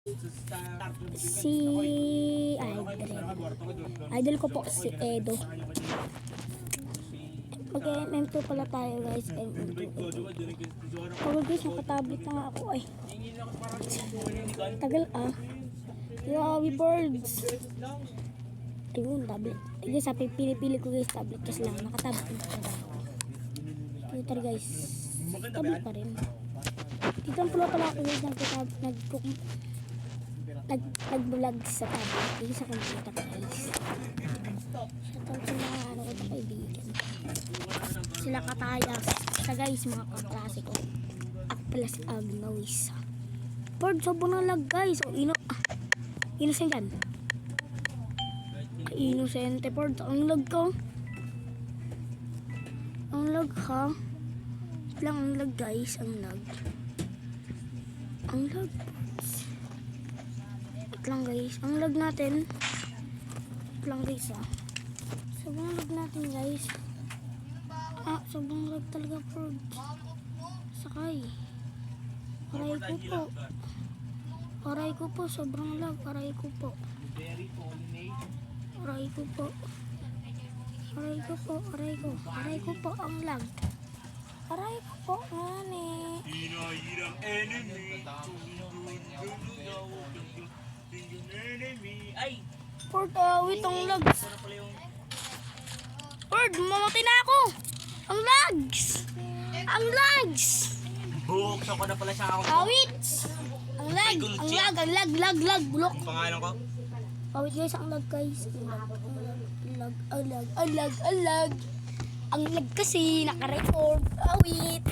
Si Idol ko po si Edo. Mag-MM2 pala tayo guys. MM2. Pagod guys, nakatablet na nga ako ay. Tagal ah. Grabe birds. Ayun, tablet. Guys, pili-pili ko guys tablet kasi lang. Nakatablet na ako. Twitter guys. Tablet pa rin. Dito ang pula pala ako guys. Nag-vlog sa tablet. Dito sa computer guys. Shoutout sa mga ano ko na kaibigan. Sila katayas. Sa guys, mga kaklase ko. Akplas agnawis. Bird, sobrang na lag guys. O, innocent yan. Innocent bird. Ang lag ko. Ang lag ha. Lang ang lag guys. Ang lag. Ang lag. Wait lang guys. Ang lag natin. Wait lang guys ha. Sobrang lag natin guys. Sobrang lag talaga bird. Sakay. Aray ko po. Aray ko po. Sobrang lag. Aray ko po. Aray ko po. Aray ko po. Aray ko. Aray ko po ang lag. Aray ko po. Ngani. Hinahirang enemy. Ay! Bird, wait ang lag. Bird, mamatay na ako. Ang lags. Ang lags. Buksan ko na pala siya ako. Awit. Ang lag. Ang lag. Ang lag. Bulok. Ang pangalan ko? Awit guys, ang lag guys. Ang lag. Ang lag kasi naka-record. Awit.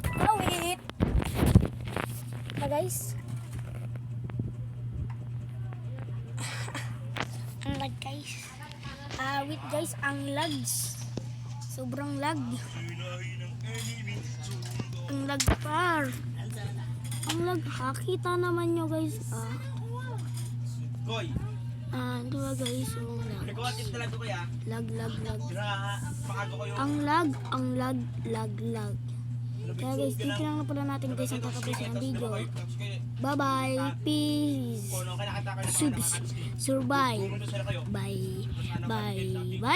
Na guys. Ang lag guys. Awit guys, ang lags. Sobrang lag. Ang lag par. Ang lag ha. Kita naman nyo guys. Koy! Ito ba guys. Ang lag. Nagkawatid talaga ko kaya? Lag. Pakago ko yung... Ang lag. Kaya guys, dito lang na pala natin guys ang kakapos ng video. Bye bye. Peace. Survive. Bye.